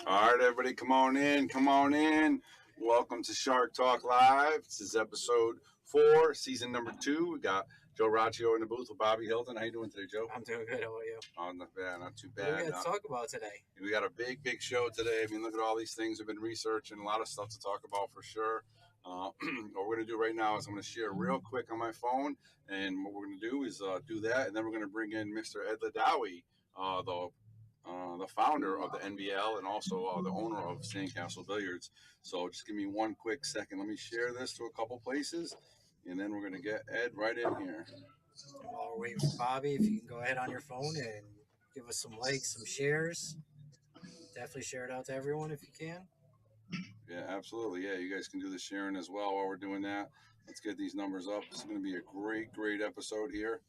All right, everybody, come on in. Come on in. Welcome to Shark Talk Live. This is episode 4, season number 2. We got Joe Raccio in the booth with Bobby Hilton. How you doing today, Joe? I'm doing good. How are you? Oh, not bad. Not too bad. What do we got to talk about today? We got a big show today. I mean, look at all these things we've been researching. A lot of stuff to talk about for sure. What we're going to do right now is I'm going to share real quick on my phone. And what we're going to do is do that. And then we're going to bring in Mr. Ed Ladawi, the founder of the NBL and also the owner of Sandcastle Billiards. So just give me one quick second. Let me share this to a couple places, and then we're going to get Ed right in here. While we're waiting for Bobby, if you can go ahead on your phone and give us some likes, some shares. Definitely share it out to everyone if you can. Yeah, absolutely. Yeah, you guys can do the sharing as well while we're doing that. Let's get these numbers up. This is going to be a great episode here.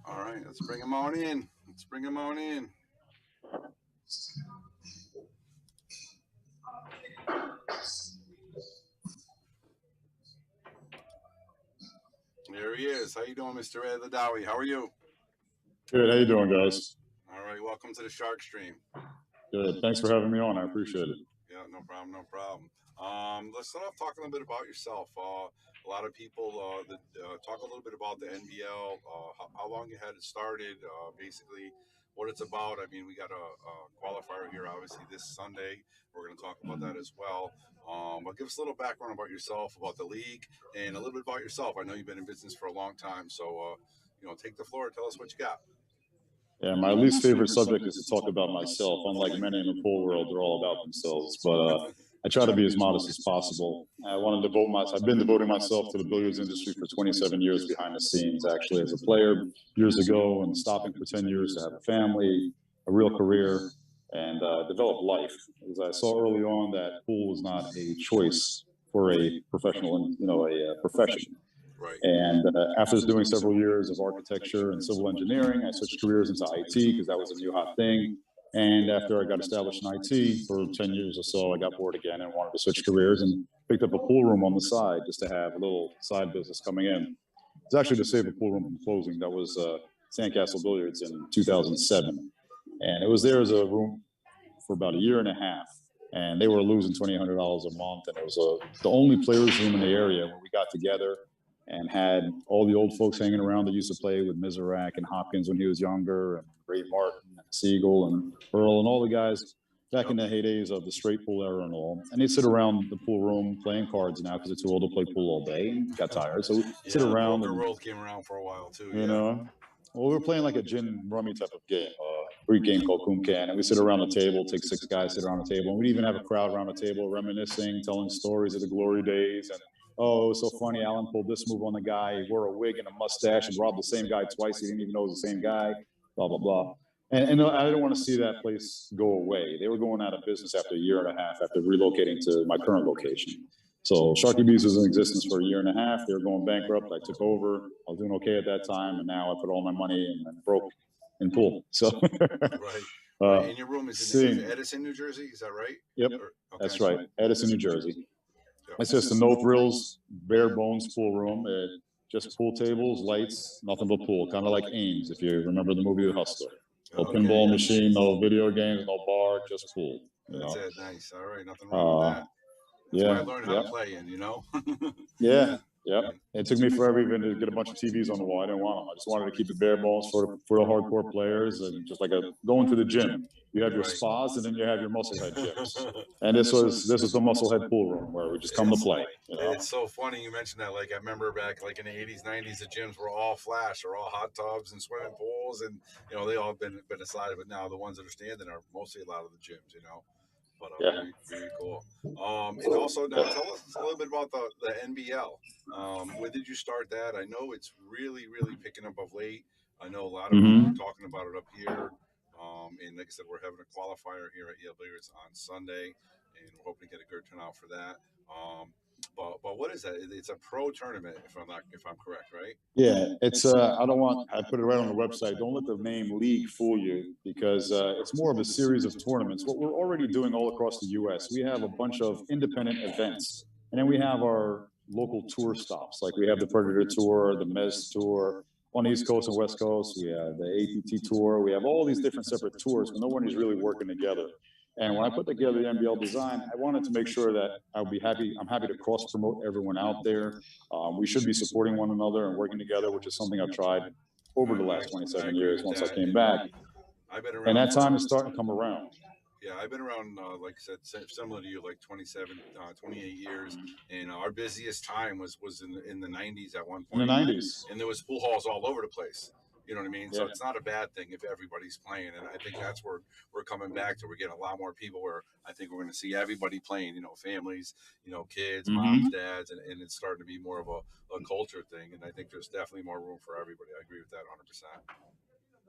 All right, let's bring him on in. There he is. How you doing, Mr. Ed Ladawi? How are you? Good. How you doing, guys? All right. Welcome to the Shark Stream. Good. Thanks for having me on. I appreciate it. Yeah, no problem. Let's start off talking a little bit about yourself. A lot of people talk a little bit about the NBL, how long you had it started, basically what it's about. I mean, we got a qualifier here, obviously, this Sunday. We're going to talk about that as well. But give us a little background about yourself, about the league, and a little bit about yourself. I know you've been in business for a long time, so take the floor and tell us what you got. Yeah, my least favorite subject is to talk about myself. Unlike many in the pool world, they're all about themselves. But I try to be as modest as possible. I've been devoting myself to the billiards industry for 27 years behind the scenes, actually, as a player years ago, and stopping for 10 years to have a family, a real career, and develop life. As I saw early on that pool was not a choice for a professional, a profession. Right. And after doing several years of architecture and civil engineering, I switched careers into IT because that was a new hot thing. And after I got established in IT for 10 years or so, I got bored again and wanted to switch careers and picked up a pool room on the side just to have a little side business coming in. It's actually to save a pool room from closing. That was Sandcastle Billiards in 2007. And it was there as a room for about a year and a half. And they were losing $2,800 a month. And it was the only players room in the area where we got together and had all the old folks hanging around that used to play with Miserak and Hopkins when he was younger, and Ray Martin and Siegel and Earl and all the guys back in the heydays of the straight pool era and all. And they'd sit around the pool room playing cards now because they're too old to play pool all day and got tired. So we sit around. The world came around for a while too. You know, well, we were playing like a gin rummy type of game, Greek game called Coom Can, and we sit around the table, take 6 guys, sit around the table, and we'd even have a crowd around the table reminiscing, telling stories of the glory days. And oh, it was so funny. Alan pulled this move on the guy. He wore a wig and a mustache and robbed the same guy twice. He didn't even know it was the same guy, blah, blah, blah. And I didn't want to see that place go away. They were going out of business after a year and a half after relocating to my current location. So Sharky Bees was in existence for a year and a half. They were going bankrupt. I took over. I was doing okay at that time. And now I put all my money in and broke in pool. So right. And your room is in Edison, New Jersey. Is that right? Yep. That's right. Edison, New Jersey. It's just a no thrills, bare bones pool room. Just pool tables, lights, nothing but pool. Kind of like Ames, if you remember the movie The Hustler. No pinball machine, no video games, no bar, just pool. That's it. Nice. All right. Nothing wrong with that. That's why I learned how to play in, Yeah. It took me forever even to get a bunch of TVs on the wall. I didn't want them. I just wanted to keep it bare bones for the hardcore players, and just like going to the gym. You have your spas and then you have your musclehead gyms. And this was the musclehead pool room where we just come to play. It's so funny you mentioned that. Like I remember back like in the 80s, 90s, the gyms were all flash or all hot tubs and swimming pools, and they all been aside. But now the ones that are standing are mostly a lot of the gyms. But Yeah. very, very cool. And also now tell us a little bit about the NBL. When did you start that? I know it's really, really picking up of late. I know a lot of people are talking about it up here. And like I said, we're having a qualifier here at Yale Billiards on Sunday, and we're hoping to get a good turnout for that. But what is that? It's a pro tournament, if I'm correct, right? Yeah, it's I put it right on the website. Don't let the name league fool you, because it's more of a series of tournaments. What we're already doing all across the U.S., we have a bunch of independent events, and then we have our local tour stops. Like we have the Predator Tour, the Mez Tour on the East Coast and West Coast. We have the ATT Tour. We have all these different separate tours, but no one is really working together. And when I put together the NBL design, I wanted to make sure that I'm happy to cross promote everyone out there. We should be supporting one another and working together, which is something I've tried over the last 27 years once I came back. I've been around, and that time is starting to come around. Yeah, I've been around, like I said, similar to you, like 27, 28 years. And our busiest time was in the 90s at one point. In the 90s. And there was pool halls all over the place. You know what I mean? Yeah. So it's not a bad thing if everybody's playing. And I think that's where we're coming back to. We're getting a lot more people where I think we're going to see everybody playing, families, kids, moms, dads, and it's starting to be more of a culture thing. And I think there's definitely more room for everybody. I agree with that 100%.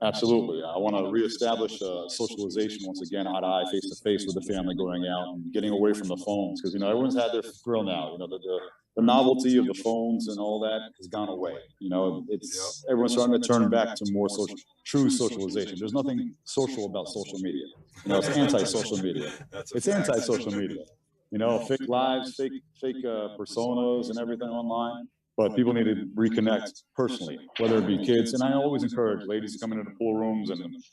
Absolutely. I want to reestablish socialization once again, eye to eye, face to face with the family, going out and getting away from the phones. Because, everyone's had their thrill now. The novelty of the phones and all that has gone away. Everyone's starting to turn back to more true socialization. There's nothing social about social media. It's anti-social media. It's anti-social media. Fake lives, fake personas and everything online. But people need to reconnect personally, whether it be kids. And I always encourage ladies to come into the pool rooms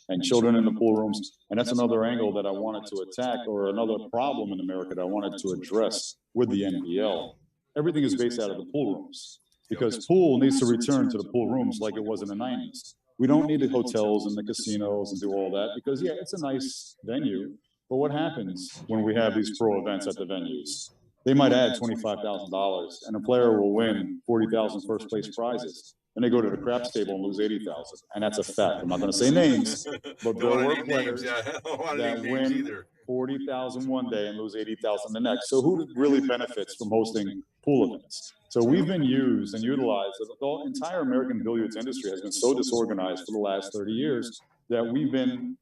and children in the pool rooms. And that's another angle that I wanted to attack, or another problem in America that I wanted to address with the NBL. Everything is based out of the pool rooms, because pool needs to return to the pool rooms like it was in the 90s. We don't need the hotels and the casinos and do all that, because, yeah, it's a nice venue. But what happens when we have these pro events at the venues? They might add $25,000, and a player will win 40,000 first place prizes. And they go to the craps table and lose 80,000, and that's a fact. I'm not going to say names, but there were players that win 40,000 one day and lose 80,000 the next. So who really benefits from hosting pool events? So we've been used and utilized. The entire American billiards industry has been so disorganized for the last 30 years that we've been,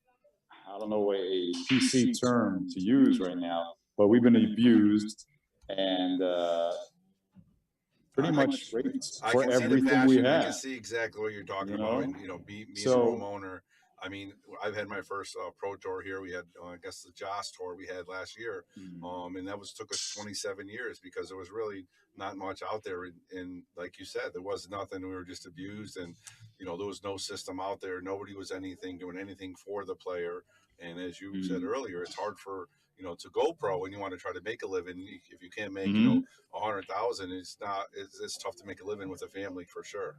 I don't know a PC term to use right now, but we've been abused. And pretty much raped for everything we have. I can see exactly what you're talking about. And, me as a homeowner, I mean, I've had my first pro tour here. We had, I guess, the Joss tour we had last year. And that took us 27 years, because there was really not much out there. And like you said, there was nothing. We were just abused. And, there was no system out there. Nobody was doing anything for the player. And as you said earlier, it's hard for, to go pro when you want to try to make a living. If you can't make, 100,000, it's tough to make a living with a family, for sure.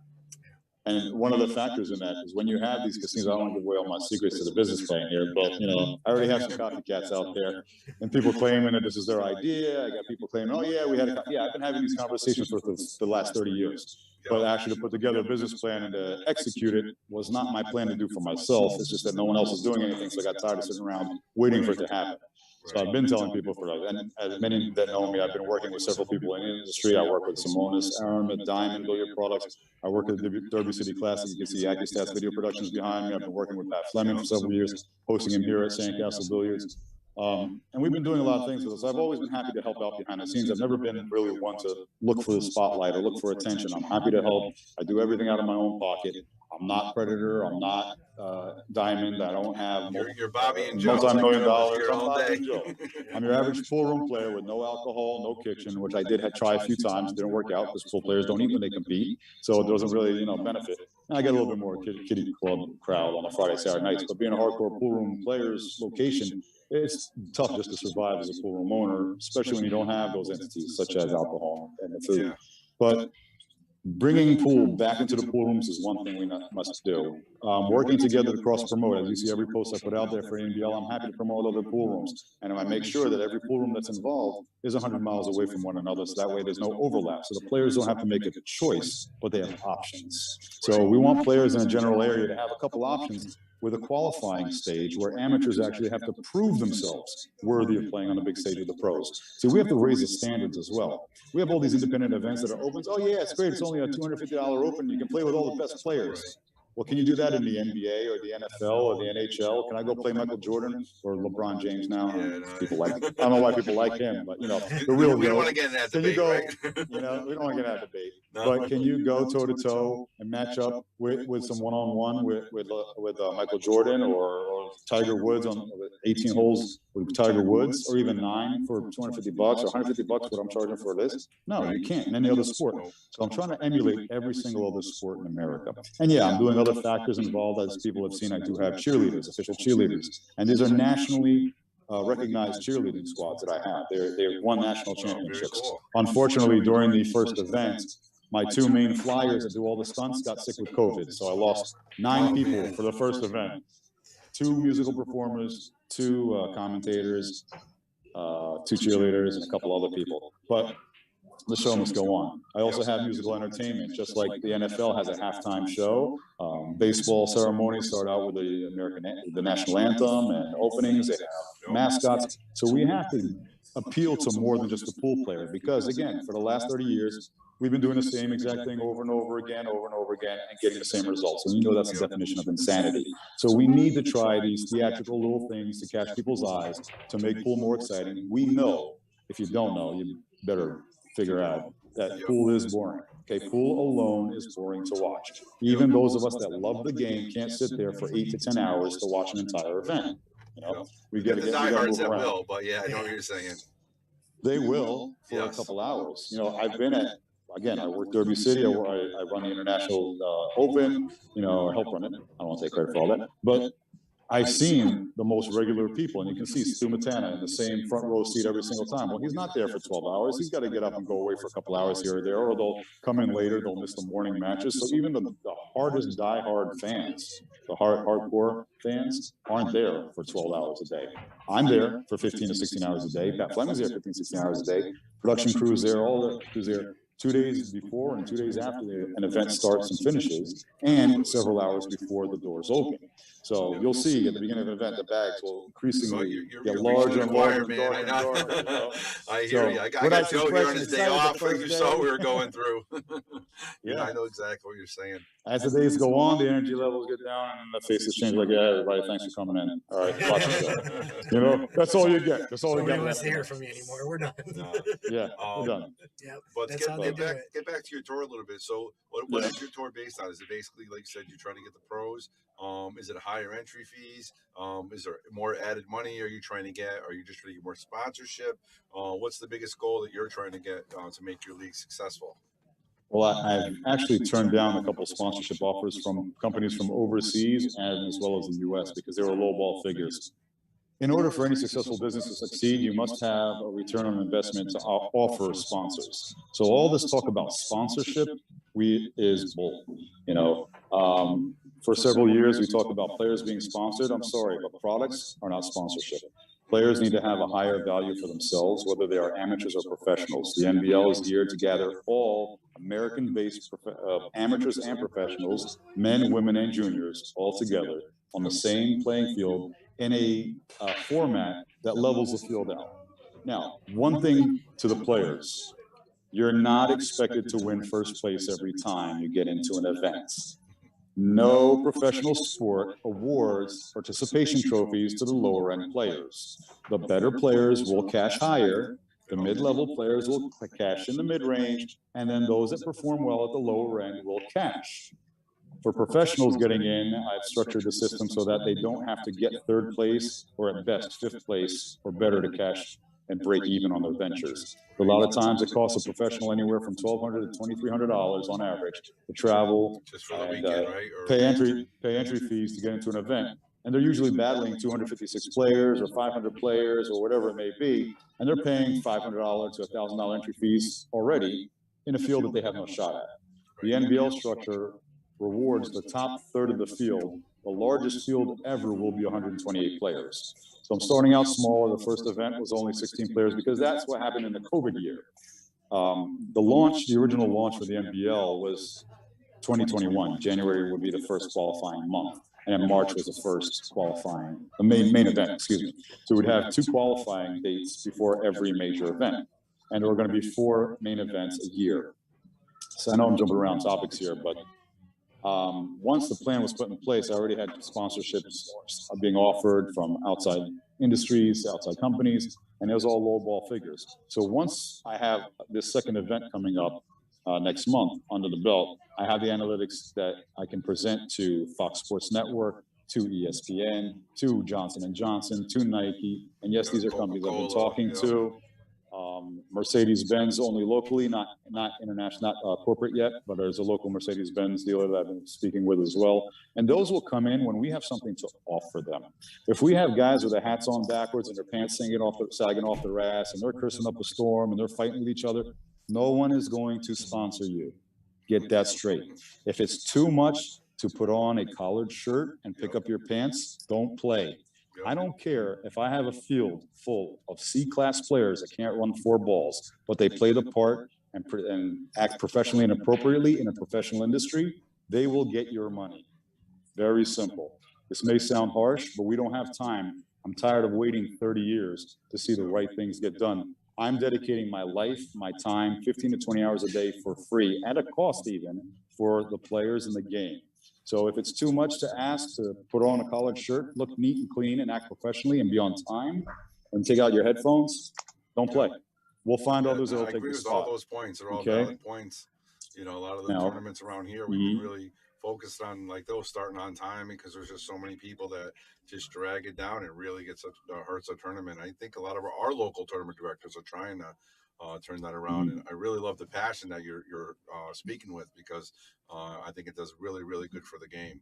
And one of the factors in that is when you have these casinos, I don't want to give away all my secrets to the business plan here, but, I already have some copycats out there, and people claiming that this is their idea. I got people claiming, oh yeah, I've been having these conversations for the last 30 years. But actually to put together a business plan and to execute it was not my plan to do for myself. It's just that no one else is doing anything, so I got tired of sitting around waiting for it to happen. So I've been telling people and as many that know me, I've been working with several people in the industry. I work with Simonis, Aram at Diamond Billiard Products. I work at the Derby City Classic. You can see AccuStats Video Productions behind me. I've been working with Pat Fleming for several years, hosting him here at Sandcastle Billiards. And we've been doing a lot of things with us. I've always been happy to help out behind the scenes. I've never been really one to look for the spotlight or look for attention. I'm happy to help. I do everything out of my own pocket. I'm not Predator. I'm not Diamond. I don't have you're Bobby and Joe. multi-million dollars. I'm Bobby and Joe. I'm your average pool room player with no alcohol, no kitchen, which I did try a few times. Didn't work out because pool players don't eat when they compete, so it doesn't really benefit. And I get a little bit more kiddie club crowd on a Friday, Saturday nights. But being a hardcore pool room player's location, it's tough just to survive as a pool room owner, especially when you don't have those entities such as alcohol and the food. But bringing pool back into the pool rooms is one thing we must do. Working together to cross-promote. As you see every post I put out there for NBL, I'm happy to promote other pool rooms. And I make sure that every pool room that's involved is 100 miles away from one another, so that way there's no overlap. So the players don't have to make a choice, but they have options. So we want players in a general area to have a couple options. with a qualifying stage where amateurs actually have to prove themselves worthy of playing on the big stage with the pros. So we have to raise the standards as well. We have all these independent events that are opens. Oh yeah, it's great. It's only a $250 open. You can play with all the best players. Well, can you do that in the NBA or the NFL or the NHL? Can I go play Michael Jordan or LeBron James now? Yeah, People like, I don't know why people like him, but the real we don't want GOAT. to get in that Can debate, you go, right? we don't want to get out of debate, No. but can you go toe to toe and match up with some one-on-one with Michael Jordan or Tiger Woods on 18 holes with Tiger Woods, or even 9 for $250 or $150 what I'm charging for this? No, you can't in any other sport. So I'm trying to emulate every single other sport in America. And yeah, I'm doing other factors involved. As people have seen, I do have cheerleaders, official cheerleaders, and these are nationally recognized cheerleading squads that I have. They've won national championships. Unfortunately, during the first event, my 2 main flyers that do all the stunts got sick with COVID, so I lost 9 people for the first event. 2 musical performers, 2 commentators, 2 cheerleaders, and a couple other people. But the show must go on. I also have musical entertainment, just like the NFL has a halftime show. Baseball ceremonies start out with the national anthem and openings. They have mascots. So we have to appeal to more than just the pool player, because again, for the last 30 years, we've been doing the same exact thing over and over again, and getting the same results. And that's the definition of insanity. So we need to try these theatrical little things to catch people's eyes, to make pool more exciting. We know, if you don't know, you better figure out that pool is boring. Okay, pool alone is boring to watch. Even those of us that love the game can't sit there for 8 to 10 hours to watch an entire event. We got to get diehards that around. will, but yeah, I know what you're saying. They will for a couple hours. I've been at, again, I work Derby City. I run the International Open. I help run it. I don't want to take credit for all that, but I've seen the most regular people, and you can see Stu Matana in the same front row seat every single time. Well, he's not there for 12 hours. He's got to get up and go away for a couple hours here or there, or they'll come in later. They'll miss the morning matches. So even the hardest diehard fans, the hardcore fans, aren't there for 12 hours a day. I'm there for 15 to 16 hours a day. Pat Fleming's there 15, 16 hours a day. Production crew's there, all the crews there 2 days before and 2 days after an event starts and finishes, and several hours before the doors open. So you'll see at the beginning of an event, the bags will increasingly get larger and larger and darker and darker. I hear you. I got Joe here on his day off, like you saw we were going through. Yeah, I know exactly what you're saying. As the days go on, the energy levels get down, and the faces change. Like, yeah, everybody, thanks for coming in. All right, watch the show. That's all you get. That's all you get. Nobody wants to hear from me anymore. We're done. Yeah, we're done. Yeah, but get back to your tour a little bit. So, what is your tour based on? Is it basically, like you said, you're trying to get the pros? Is it higher entry fees? Is there more added money? Are you trying to get? Are you just trying to get more sponsorship? What's the biggest goal that you're trying to get to make your league successful? Well, I've actually turned down a couple of sponsorship offers from companies from overseas and as well as the U.S. because they were lowball figures. In order for any successful business to succeed, you must have a return on investment to offer sponsors. So all this talk about sponsorship is bull. For several years, we talked about players being sponsored. I'm sorry, but products are not sponsorship. Players need to have a higher value for themselves, whether they are amateurs or professionals. The NBL is geared to gather all American-based amateurs and professionals, men, women, and juniors, all together on the same playing field in a format that levels the field out. Now, one thing to the players, you're not expected to win first place every time you get into an event. No professional sport awards participation trophies to the lower end players. The better players will cash higher, the mid-level players will cash in the mid-range, and then those that perform well at the lower end will cash. For professionals getting in, I've structured the system so that they don't have to get third place or at best fifth place or better to cash and break even on their ventures. A lot of times it costs a professional anywhere from $1,200 to $2,300 on average to travel and pay entry fees to get into an event. And they're usually battling 256 players or 500 players or whatever it may be, and they're paying $500 to $1,000 entry fees already in a field that they have no shot at. The NBL structure rewards the top third of the field. The largest field ever will be 128 players. So I'm starting out smaller. The first event was only 16 players because that's what happened in the COVID year. The original launch for the NBL was 2021. January would be the first qualifying month. and then March was the first qualifying, the main event, excuse me. So we'd have 2 qualifying dates before every major event. And there were going to be 4 main events a year. So I know I'm jumping around topics here, but once the plan was put in place, I already had sponsorships being offered from outside industries, outside companies, and it was all lowball figures. So once I have this second event coming up next month under the belt, I have the analytics that I can present to Fox Sports Network, to ESPN, to Johnson & Johnson, to Nike. And yes, these are companies I've been talking to. Mercedes-Benz only locally, not international, not corporate yet, but there's a local Mercedes-Benz dealer that I've been speaking with as well. And those will come in when we have something to offer them. If we have guys with their hats on backwards and their pants sagging off their ass, and they're cursing up a storm and they're fighting with each other, no one is going to sponsor you. Get that straight. If it's too much to put on a collared shirt and pick up your pants, don't play. I don't care if I have a field full of C-class players that can't run 4 balls, but they play the part and act professionally and appropriately in a professional industry, they will get your money. Very simple. This may sound harsh, but we don't have time. I'm tired of waiting 30 years to see the right things get done. I'm dedicating my life, my time, 15 to 20 hours a day for free, at a cost even, for the players in the game. So if it's too much to ask to put on a collared shirt, look neat and clean and act professionally and be on time, and take out your headphones, don't play. We'll find others that'll take the spot. All those points are all valid points. You know, a lot of the tournaments around here, we can really focus on like those starting on time, because there's just so many people that just drag it down and really hurts a tournament. I think a lot of our local tournament directors are trying to turn that around, and I really love the passion that you're speaking with, because I think it does really, really good for the game.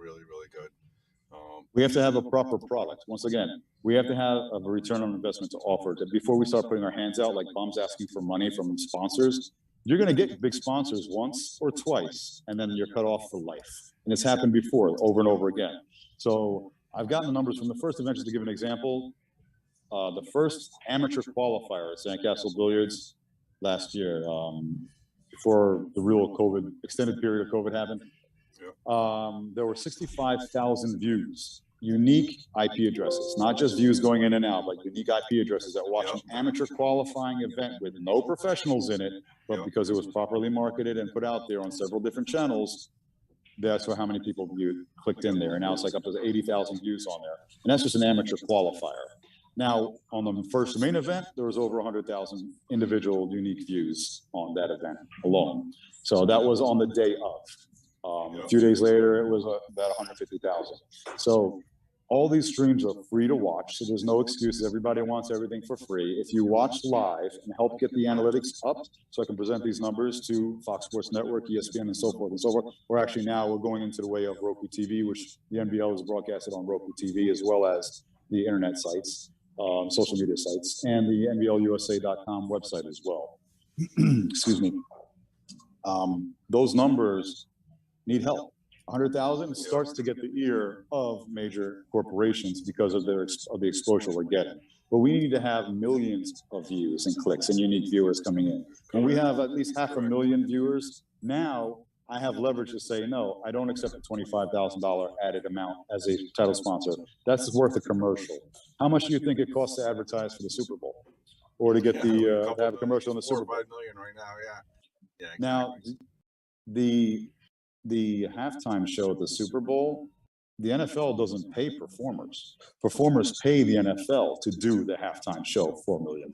Really, really good. We have to have a proper product. Once again, we have to have a return on investment to offer. Before we start putting our hands out like bums asking for money from sponsors, you're going to get big sponsors once or twice, and then you're cut off for life. And it's happened before, over and over again. So I've gotten the numbers from the first event. Just to give an example, the first amateur qualifier at Sandcastle Billiards last year, before the real extended period of COVID happened, there were 65,000 views, unique IP addresses, not just views going in and out, but unique IP addresses that watch an amateur qualifying event with no professionals in it, but because it was properly marketed and put out there on several different channels, that's how many people clicked in there. And now it's like up to 80,000 views on there. And that's just an amateur qualifier. Now, on the first main event, there was over 100,000 individual unique views on that event alone. So that was on the day of. A few days later, it was about 150,000. So all these streams are free to watch. So there's no excuses. Everybody wants everything for free. If you watch live and help get the analytics up, so I can present these numbers to Fox Sports Network, ESPN, and so forth and so forth. We're going into the way of Roku TV, which the NBL is broadcasted on Roku TV, as well as the internet sites, social media sites, and the NBLUSA.com website as well. Excuse me. Those numbers need help. 100,000 starts to get the ear of major corporations because of the exposure we're getting. But we need to have millions of views and clicks and unique viewers coming in. When we have at least 500,000 viewers, now I have leverage to say, no, I don't accept a $25,000 added amount as a title sponsor. That's worth a commercial. How much do you think it costs to advertise for the Super Bowl? Or to get to have a commercial in the Super Bowl? 4 or 5 million right now, yeah. Exactly. Now, the halftime show at the Super Bowl, the NFL doesn't pay performers. Performers pay the NFL to do the halftime show $4 million.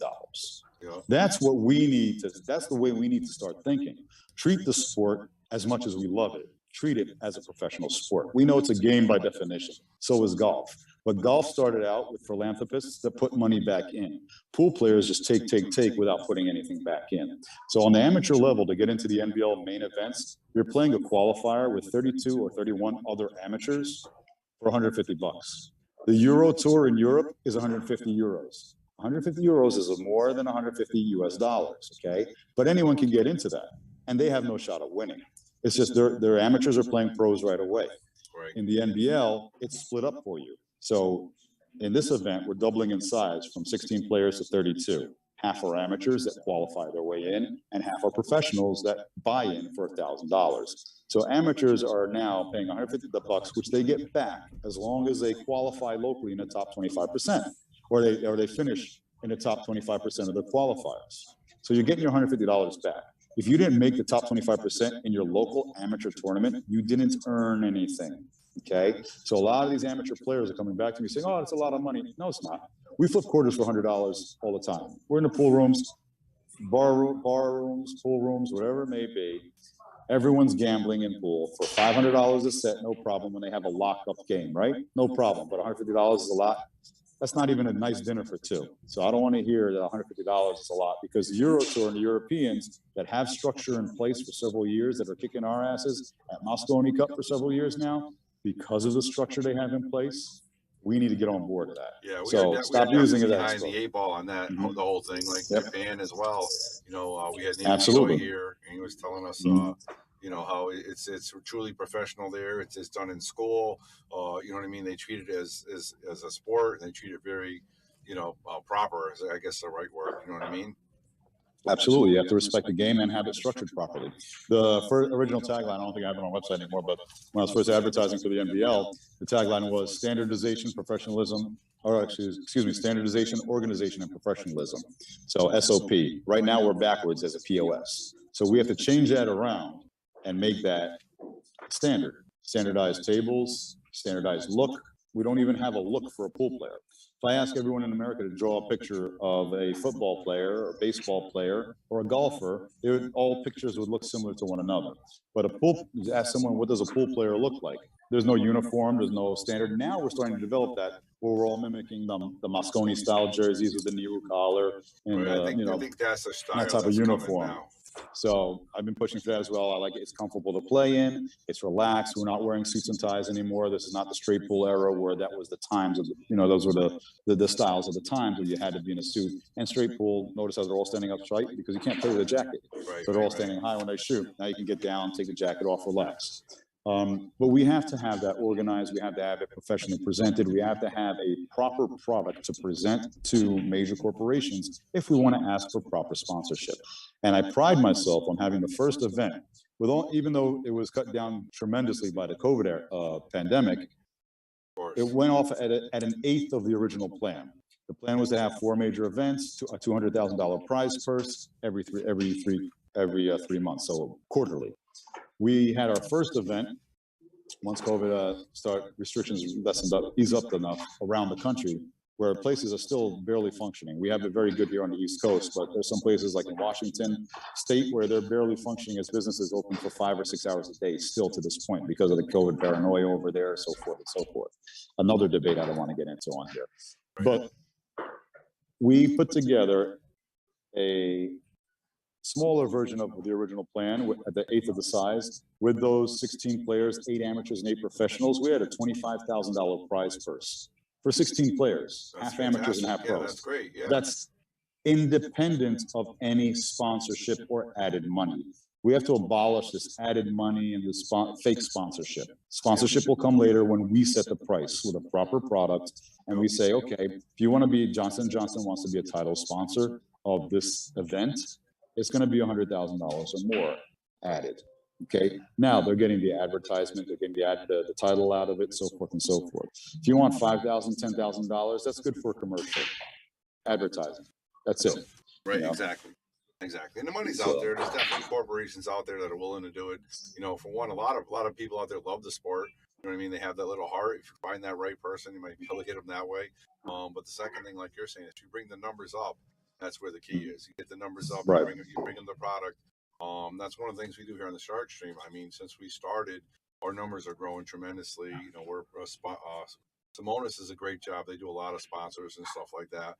That's what we need to, that's the way we need to start thinking. Treat the sport as much as we love it. Treat it as a professional sport. We know it's a game by definition. So is golf. But golf started out with philanthropists that put money back in. Pool players just take without putting anything back in. So on the amateur level, to get into the NBL main events, you're playing a qualifier with 32 or 31 other amateurs for 150 bucks. The Euro Tour in Europe is 150 euros. 150 euros is more than 150 US dollars, okay? But anyone can get into that, and they have no shot at winning. It's just their amateurs are playing pros right away. In the NBL, it's split up for you. So in this event, we're doubling in size from 16 players to 32. Half are amateurs that qualify their way in, and half are professionals that buy in for $1,000. So amateurs are now paying $150, which they get back as long as they qualify locally in the top 25%, or they finish in the top 25% of their qualifiers. So you're getting your $150 back. If you didn't make the top 25% in your local amateur tournament, you didn't earn anything. Okay, so a lot of these amateur players are coming back to me saying, "Oh, it's a lot of money." No, it's not. We flip quarters for $100 all the time. We're in the pool rooms, bar rooms, pool rooms, whatever it may be. Everyone's gambling in pool for $500 a set, no problem. When they have a lock-up game, right? No problem. But $150 is a lot. That's not even a nice dinner for two. So I don't want to hear that $150 is a lot, because the Euro Tour and the Europeans that have structure in place for several years, that are kicking our asses at Mosconi Cup for several years now, because of the structure they have in place, we need to get on board with that. Yeah, stop using it behind the 8 ball on that, the whole thing, like Japan as well. You know, we had Nate here, and he was telling us, you know, how it's truly professional there. It's done in school. You know what I mean? They treat it as a sport, and they treat it very, you know, proper, is I guess the right word. You know what I mean? Absolutely. You have to respect the game and have it structured properly. The first original tagline, I don't think I have it on our website anymore, but when I was first advertising for the NBL, the tagline was standardization, professionalism, or excuse me, standardization, organization, and professionalism. So SOP. Right now we're backwards as a POS. So we have to change that around and make that standard. Standardized tables, standardized look. We don't even have a look for a pool player. If I ask everyone in America to draw a picture of a football player or baseball player or a golfer, all pictures would look similar to one another. But ask someone, what does a pool player look like? There's no uniform, there's no standard. Now we're starting to develop that, where we're all mimicking the Mosconi style jerseys with the Nehru collar and I think that's the style, that type of uniform. So I've been pushing for that as well. I like it. It's comfortable to play in. It's relaxed. We're not wearing suits and ties anymore. This is not the straight pool era where that was the times of, those were the styles of the times where you had to be in a suit. And straight pool, notice how they're all standing up straight, because you can't play with a jacket. They're all standing high when they shoot. Now you can get down, take the jacket off, relax. But we have to have that organized. We have to have it professionally presented. We have to have a proper product to present to major corporations if we want to ask for proper sponsorship. And I pride myself on having the first event, even though it was cut down tremendously by the COVID pandemic, it went off at an eighth of the original plan. The plan was to have 4 major events, a $200,000 prize purse every 3 months, so quarterly. We had our first event once COVID restrictions eased up enough around the country, where places are still barely functioning. We have it very good here on the East Coast, but there's some places like in Washington State where they're barely functioning as businesses open for 5 or 6 hours a day still to this point because of the COVID paranoia over there, so forth and so forth. Another debate I don't want to get into on here. But we put together a smaller version of the original plan at the eighth of the size. With those 16 players, 8 amateurs and 8 professionals, we had a $25,000 prize purse for 16 players, half amateurs and half pros. That's great. Yeah. That's independent of any sponsorship or added money. We have to abolish this added money and this fake sponsorship. Sponsorship will come later when we set the price with a proper product, and we say, okay, if you want to be, Johnson & Johnson wants to be a title sponsor of this event, it's going to be $100,000 or more added. Okay. Now they're getting the advertisement, they're getting the title out of it, so forth and so forth. If you want $5,000, $10,000, that's good for a commercial advertising. That's it. Right. Exactly. And the money's out there. There's definitely corporations out there that are willing to do it. For one, a lot of people out there love the sport. You know what I mean? They have that little heart. If you find that right person, you might be able to get them that way. But the second thing, like you're saying, is you bring the numbers up. That's where the key is. You get the numbers up, right. You bring them the product. That's one of the things we do here on the Shark Stream. I mean, since we started, our numbers are growing tremendously. Simonis is a great job. They do a lot of sponsors and stuff like that.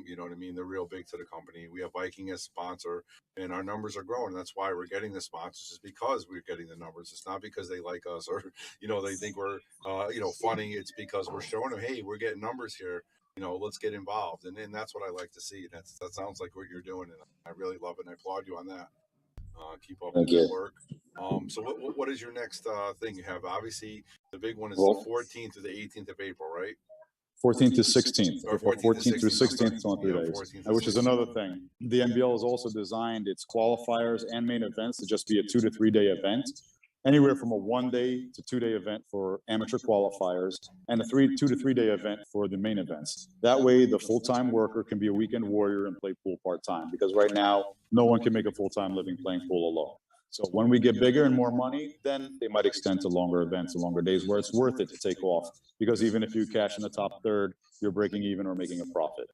You know what I mean? They're real big to the company. We have Viking as sponsor, and our numbers are growing. That's why we're getting the sponsors, is because we're getting the numbers. It's not because they like us or, they think we're, funny. It's because we're showing them, hey, we're getting numbers here. Let's get involved. And that's what I like to see. That sounds like what you're doing, and I really love it, and I applaud you on that. Keep up the good work. So what is your next thing you have? Obviously, the big one is the 14th to the 18th of April, right? 14th to 16th, Or April 14th through 16th, it's only 3 Yeah, days. 14th to Which is 16th. another thing. The NBL has also designed its qualifiers and main events to just be a 2 to 3 day event. Anywhere from a 1 day to 2 day event for amateur qualifiers and a 2 to 3 day event for the main events. That way, the full-time worker can be a weekend warrior and play pool part-time, because right now, no one can make a full-time living playing pool alone. So when we get bigger and more money, then they might extend to longer events and longer days where it's worth it to take off, because even if you cash in the top third, you're breaking even or making a profit.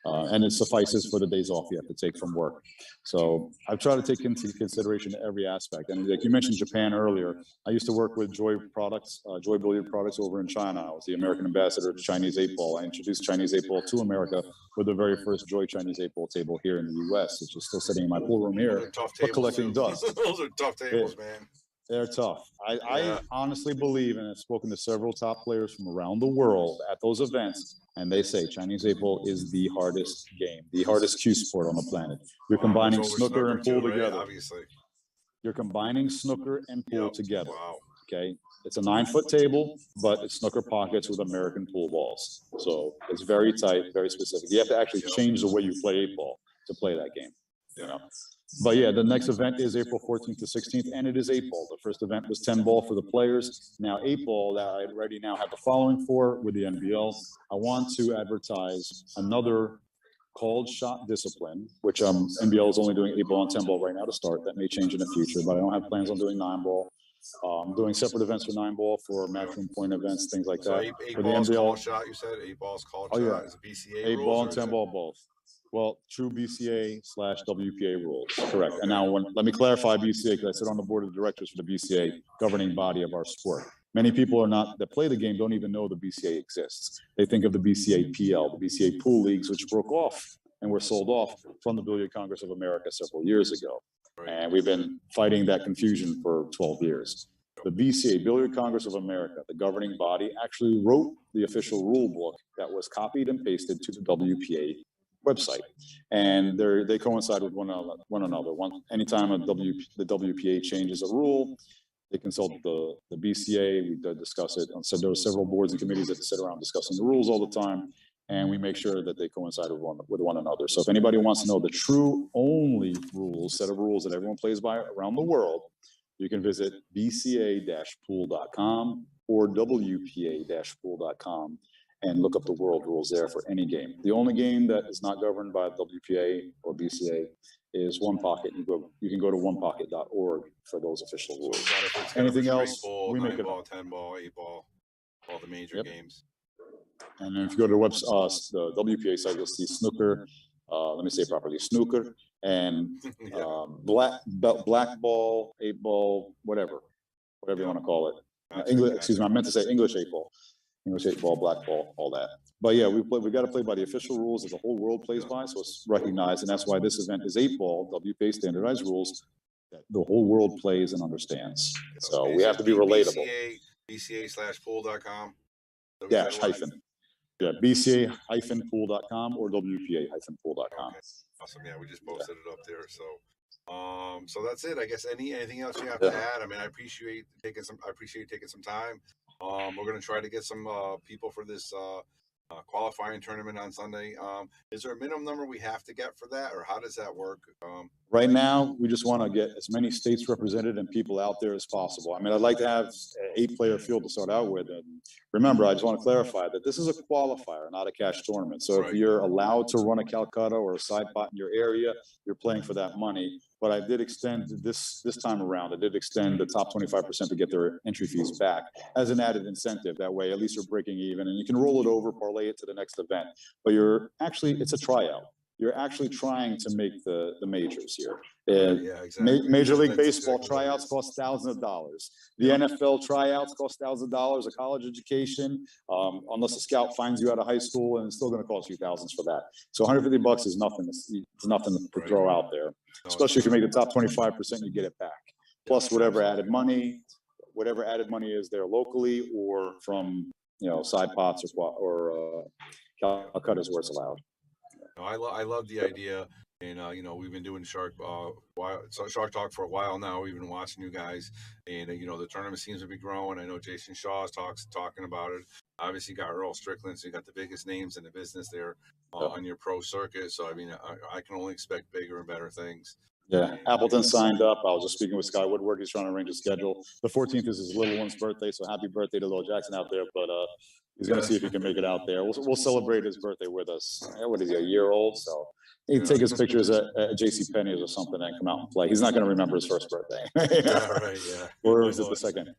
And it suffices for the days off you have to take from work. So I've tried to take into consideration every aspect. And like you mentioned Japan earlier, I used to work with Joy Products, Joy Billiard Products over in China. I was the American ambassador to Chinese 8-ball. I introduced Chinese 8-ball to America with the very first Joy Chinese 8-ball table here in the US, which is still sitting in my pool room here, but collecting dust. Those are tough tables, man. They're tough. Yeah. I honestly believe, and I've spoken to several top players from around the world at those events, and they say Chinese 8-ball is the hardest game, the hardest cue sport on the planet. You're combining It's over snooker and pool too, right? together. Obviously. You're combining snooker and pool Yep. together. Wow. Okay, it's a 9-foot table, but it's snooker pockets with American pool balls. So it's very tight, very specific. You have to actually change the way you play 8-ball to play that game. You know. But yeah, the next event is April 14th to 16th, and it is 8-ball. The first event was 10-ball for the players. Now 8-ball that I already now have the following for with the NBL. I want to advertise another called shot discipline, which NBL is only doing 8-ball and 10-ball right now to start. That may change in the future, but I don't have plans on doing 9-ball. Doing separate events for 9-ball for matchroom point events, things like So that. eight For the balls NBL, call shot, you said 8-ball call shot. yeah. Is it BCA 8-ball rules, and or is it- 10-ball both. Well, true BCA/WPA rules, correct. And now, let me clarify BCA, because I sit on the board of directors for the BCA governing body of our sport. Many people that play the game don't even know the BCA exists. They think of the BCA PL, the BCA pool leagues, which broke off and were sold off from the Billiard Congress of America several years ago. And we've been fighting that confusion for 12 years. The BCA, Billiard Congress of America, the governing body, actually wrote the official rule book that was copied and pasted to the WPA website, and they coincide with one another. Anytime the WPA changes a rule, they consult the BCA. We discuss it. So there are several boards and committees that sit around discussing the rules all the time, and we make sure that they coincide with one another. So if anybody wants to know the true only set of rules that everyone plays by around the world, you can visit bca-pool.com or wpa-pool.com and look up the world rules there for any game. The only game that is not governed by WPA or BCA is One Pocket. You can go to onepocket.org for those official rules. Anything else, we make it up. 10-ball, 8-ball, all the major games. And then if you go to the WPA site, you'll see snooker. Let me say it properly: snooker and black ball, 8-ball, whatever you want to call it. English, excuse me, I meant to say English 8-ball. English 8-ball, black ball, all that. But yeah, we got to play by the official rules that the whole world plays by, so it's recognized, and that's why this event is 8-ball, WPA standardized rules that the whole world plays and understands. So we have to be relatable. BCA/pool.com. Dash hyphen. Yeah, BCA-pool.com or WPA-pool.com. Okay. Awesome. Yeah, we just posted it up there. So that's it. I guess anything else you have to add? I mean, I appreciate taking some time. We're going to try to get some people for this qualifying tournament on Sunday. Is there a minimum number we have to get for that, or how does that work? Right now, we just want to get as many states represented and people out there as possible. I mean, I'd like to have an 8-player field to start out with. And remember, I just want to clarify that this is a qualifier, not a cash tournament. So if you're allowed to run a Calcutta or a side pot in your area, you're playing for that money. But I did extend this time around. I did extend the top 25% to get their entry fees back as an added incentive. That way, at least you're breaking even, and you can roll it over, parlay it to the next event. But it's a tryout. You're actually trying to make the majors here. Exactly. Major League Baseball tryouts cost thousands of dollars. The NFL tryouts cost thousands of dollars. A college education, unless a scout finds you out of high school, and it's still going to cost you thousands for that. So $150 is nothing. It's nothing to throw out there. Especially if you make the top 25%, you get it back. Plus whatever added money is there locally or from side pots or Calcuttas where it's allowed. No, I love the idea, and we've been doing Shark Talk for a while now. We've been watching you guys, and the tournament seems to be growing. I know Jason Shaw is talking about it. Obviously, you got Earl Strickland, so you got the biggest names in the business there on your pro circuit. So, I mean, I can only expect bigger and better things. Yeah, Appleton signed up. I was just speaking with Sky Woodward. He's trying to arrange a schedule. The 14th is his little one's birthday, so happy birthday to little Jackson out there. But he's going to see if he can make it out there. We'll celebrate his birthday with us. What is he, a year old? So he'd take his pictures at JCPenney's or something and come out and play. He's not going to remember his first birthday. Yeah, right, yeah. Or is it the second?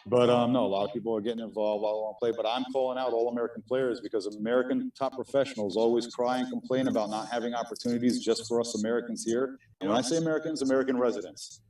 But no, a lot of people are getting involved while they want to play. But I'm calling out all American players because American top professionals always cry and complain about not having opportunities just for us Americans here. And when I say Americans, American residents.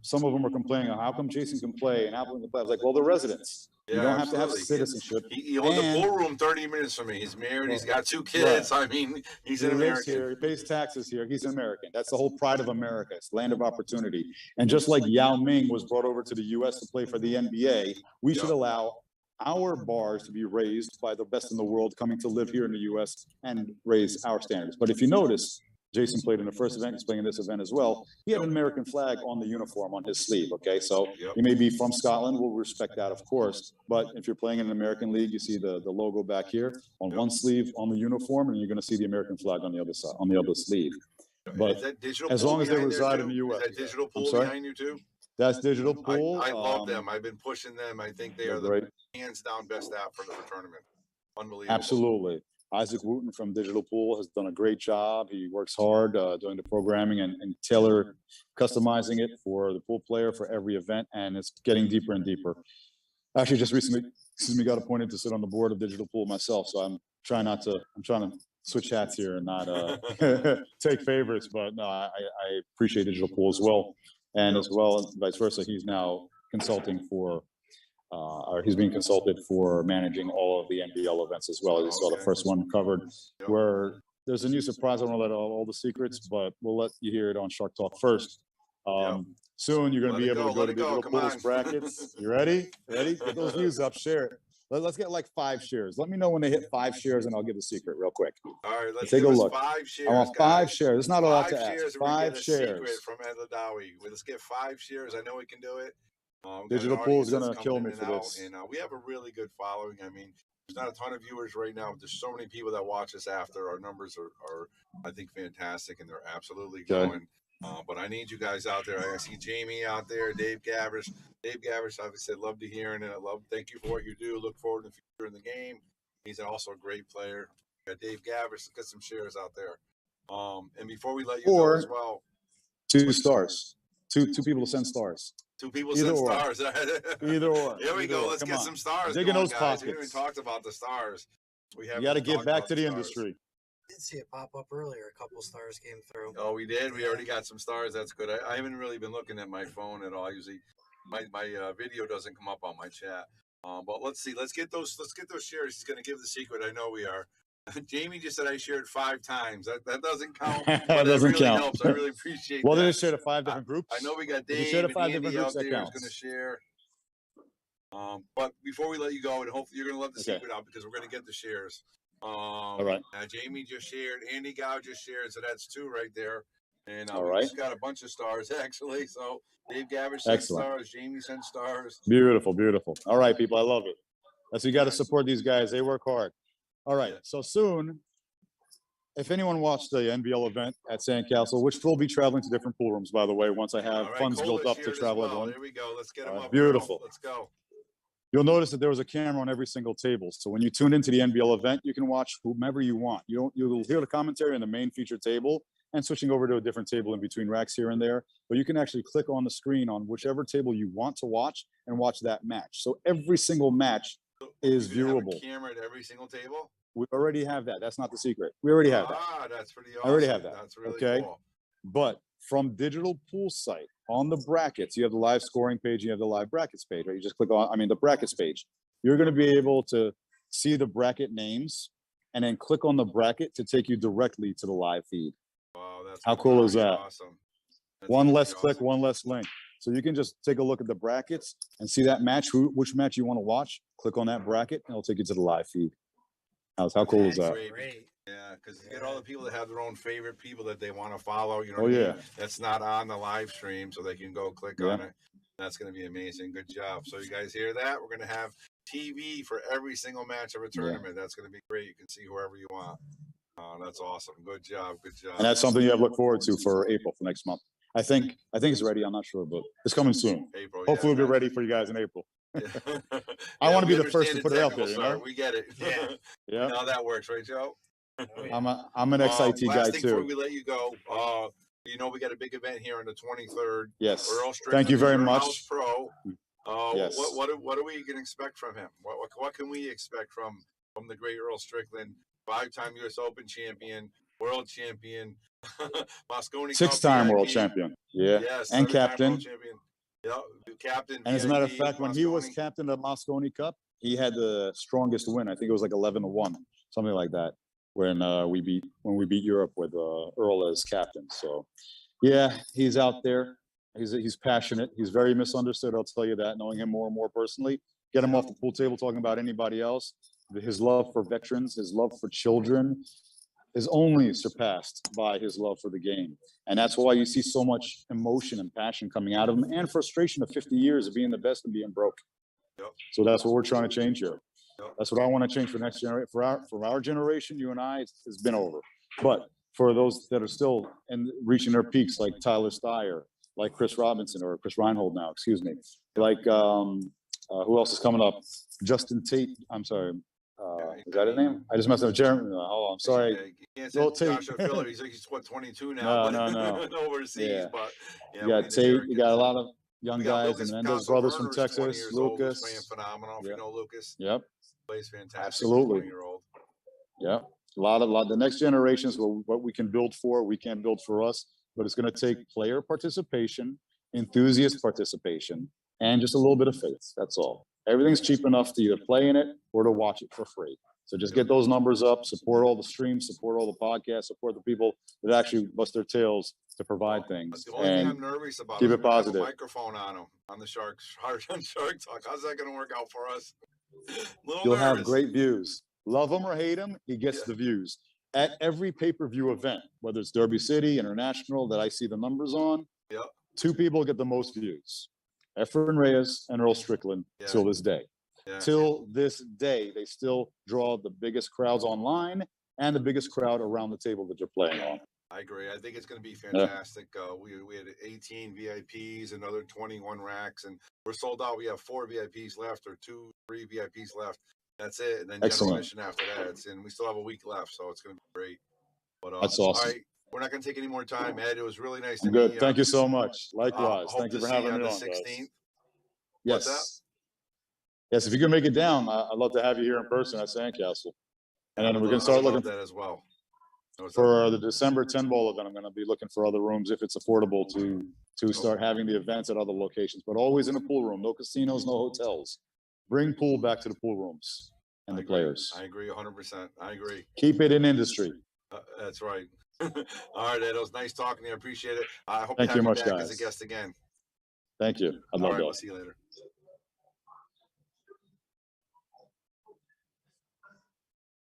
Some of them are complaining, how come Jason can play and Appleton can play? I was like, well, they're residents. Yeah, you don't absolutely. have to have citizenship. He owns a pool room 30 minutes from me. He's married. He's got 2 kids. Right. I mean, he's an American. Here, he pays taxes here. He's an American. That's the whole pride of America. It's land of opportunity. And just like Yao Ming was brought over to the U.S. to play for the NBA, we should allow our bars to be raised by the best in the world coming to live here in the U.S. and raise our standards. But if you notice, Jason played in the first event, he's playing in this event as well. He had an American flag on the uniform on his sleeve, okay? So he may be from Scotland, we'll respect that, of course. But if you're playing in an American league, you see the logo back here on one sleeve on the uniform, and you're gonna see the American flag on the other side, on the other sleeve. But as long as they reside in the U.S. Is that Digital Pool behind you too? That's Digital Pool. I love them. I've been pushing them. I think they are the hands down best app for the tournament. Unbelievable. Absolutely. Isaac Wooten from Digital Pool has done a great job. He works hard doing the programming and tailor customizing it for the pool player for every event, and it's getting deeper and deeper. Actually, just recently, got appointed to sit on the board of Digital Pool myself, so I'm trying to switch hats here and not take favorites, but no, I appreciate Digital Pool as well, and as well vice versa. He's now consulting for. Or he's being consulted for managing all of the NBL events as well. You saw the first one covered, where there's a new surprise. I don't want to let all the secrets, but we'll let you hear it on Shark Talk first. Soon you're going to be able to go to Digital Pool's brackets. You ready? Ready? Get those views up. Share it. Let's get like 5 shares. Let me know when they hit 5 shares, and I'll give the secret real quick. All right, let's take a look. 5 shares. I want 5 shares. It's not a lot to ask. 5 shares From Ed Ladawi. Let's get 5 shares. I know we can do it. Digital Pool is going to kill me for this. And we have a really good following. I mean, there's not a ton of viewers right now. But there's so many people that watch us after. Our numbers are I think, fantastic, and they're absolutely going. But I need you guys out there. I see Jamie out there, Dave Gavish. Dave Gavish, obviously, love to hear it. Thank you for what you do. Look forward to the future in the game. He's also a great player. We got Dave Gavish. Let's get some shares out there. And before we let you go as well. 2 stars. Two people to send stars. 2 people send stars. Either or. Here we go. Let's get some stars. Digging those pockets. We haven't even talked about the stars. You got to give back to the industry. I did see it pop up earlier. A couple stars came through. Oh, we did. We already got some stars. That's good. I haven't really been looking at my phone at all. Usually, my video doesn't come up on my chat. But let's see. Let's get those shares. He's going to give the secret. I know we are. Jamie just said I shared 5 times. That doesn't count. That doesn't really count. Helps. I really appreciate well, that. Well, they shared 5 different groups. I know we got Dave shared 5 and different groups out there counts. Going to share. But before we let you go, and hopefully you're going to let the secret out because we're going to get the shares. All right. Jamie just shared. Andy Gow just shared. So that's 2 right there. And all we right. just got a bunch of stars, actually. So Dave Gavish sent stars. Jamie sent stars. Beautiful, beautiful. All right, people. I love it. That's you got to support these guys. They work hard. All right. So soon, if anyone watched the NBL event at Sandcastle, which will be traveling to different pool rooms, by the way, once I have funds built up to travel everyone. There we go. Let's get them up. Beautiful. Let's go. You'll notice that there was a camera on every single table. So when you tune into the NBL event, you can watch whomever you want. You'll hear the commentary on the main feature table and switching over to a different table in between racks here and there. But you can actually click on the screen on whichever table you want to watch and watch that match. So every single match is viewable. Have a camera at every single table? We already have that. That's not the secret. We already have that. That's pretty awesome. I already have that. That's really cool. But from Digital Pool site on the brackets, you have the live scoring page, you have the live brackets page, right? You just click on, the brackets page. You're going to be able to see the bracket names and then click on the bracket to take you directly to the live feed. Wow, that's how cool is that? Awesome. One less click, one less link. So you can just take a look at the brackets and see that match, which match you want to watch. Click on that bracket and it'll take you to the live feed. How cool is that? Great. Yeah, because you get all the people that have their own favorite people that they want to follow. You know what I mean? That's not on the live stream, so they can go click on it. That's going to be amazing. Good job. So you guys hear that? We're going to have TV for every single match of a tournament. That's going to be great. You can see whoever you want. That's awesome. Good job. Good job. And that's something you have to look forward to for April, for next month. I think it's ready. I'm not sure, but it's coming soon. April. Hopefully, Yeah, we'll be ready for you guys in April. Yeah. I want to we be the first to understand put it out there. You technical know? side. We get it. Yeah. You know how that works, right, Joe? Oh, yeah. I'm an XIT guy last thing before too. we let you go, you know we got a big event here on the 23rd. Yes. Earl Strickland Thank you very is your much. House Pro. Yes. What are we going to expect from him? What can we expect from the great Earl Strickland, 5-time U.S. Open champion, world champion, Moscone 6-time Cup world VIP. champion. Yeah. Yes, And 7-time captain. world champion. Yep, captain. And as a matter of VIP, fact, when he was Moscone. captain of Moscone Cup, he had the strongest win. I think it was like 11-1, something like that. When we beat Europe with Earl as captain. So, yeah, he's out there. He's passionate. He's very misunderstood. I'll tell you that. Knowing him more and more personally, get him off the pool table talking about anybody else. His love for veterans, his love for children, is only surpassed by his love for the game. And that's why you see so much emotion and passion coming out of him, and frustration of 50 years of being the best and being broke. Yep. So that's what we're trying to change here. Yep. That's what I want to change for next generation. For our generation, you and I, it's been over. But for those that are still reaching their peaks, like Tyler Steyer, like Chris Robinson, or Chris Reinhold now, excuse me, like who else is coming up? Justin Tate. I'm sorry. Is that his name? I just messed up. Jeremy. Oh, I'm sorry. Yeah, you can't say Go Tate. Joshua Filler. He's what, 22 now? No. Overseas, Yeah. but yeah, You got we need the Tate. You Americans. got a lot of young We got guys, Lucas and then there's Picasso brothers from Werner's 20 Texas. years old, who's playing Lucas. phenomenal. If Yeah. you know Lucas, Yep. plays fantastic. Absolutely. 20-year-old. Yeah. A lot. The next generations, what we can build for, we can build for us, but it's going to take player participation, enthusiast participation, and just a little bit of faith. That's all. Everything's cheap enough to either play in it or to watch it for free. So just get those numbers up, support all the streams, support all the podcasts, support the people that actually bust their tails to provide things. The only thing I'm And nervous about keep is it positive. have a microphone on him on the Shark Talk. How's that going to work out for us? You'll have nervous. great views. Love him or hate him, he gets the views. At every pay-per-view event, whether it's Derby City, International, that I see the numbers on, Yep. 2 people get the most views. Efren Reyes and Earl Strickland till this day. Yeah. Till this day, they still draw the biggest crowds online and the biggest crowd around the table that you're playing on. I agree. I think it's going to be fantastic. We had 18 VIPs, another 21 racks, and we're sold out. We have 4 VIPs left, or 3 VIPs left. That's it. And then general admission after that. And we still have a week left, so it's going to be great. But that's awesome. All right, we're not going to take any more time, Ed. It was really nice to I'm meet good. you. Thank you so much. Likewise. Thank you for having me on, the guys. 16th. Yes. Yes, if you can make it down, I'd love to have you here in person at Sandcastle. And then we can start looking that as well. For the December 10 Bowl event. I'm going to be looking for other rooms if it's affordable to start having the events at other locations, but always in a pool room. No casinos, no hotels. Bring pool back to the pool rooms and the players. I agree 100%. I agree. Keep it in industry. That's right. All right, Ed. It was nice talking to you. I appreciate it. I hope Thank to have you you much, back guys. as a guest again. Thank you. I'd love that. We'll see you later.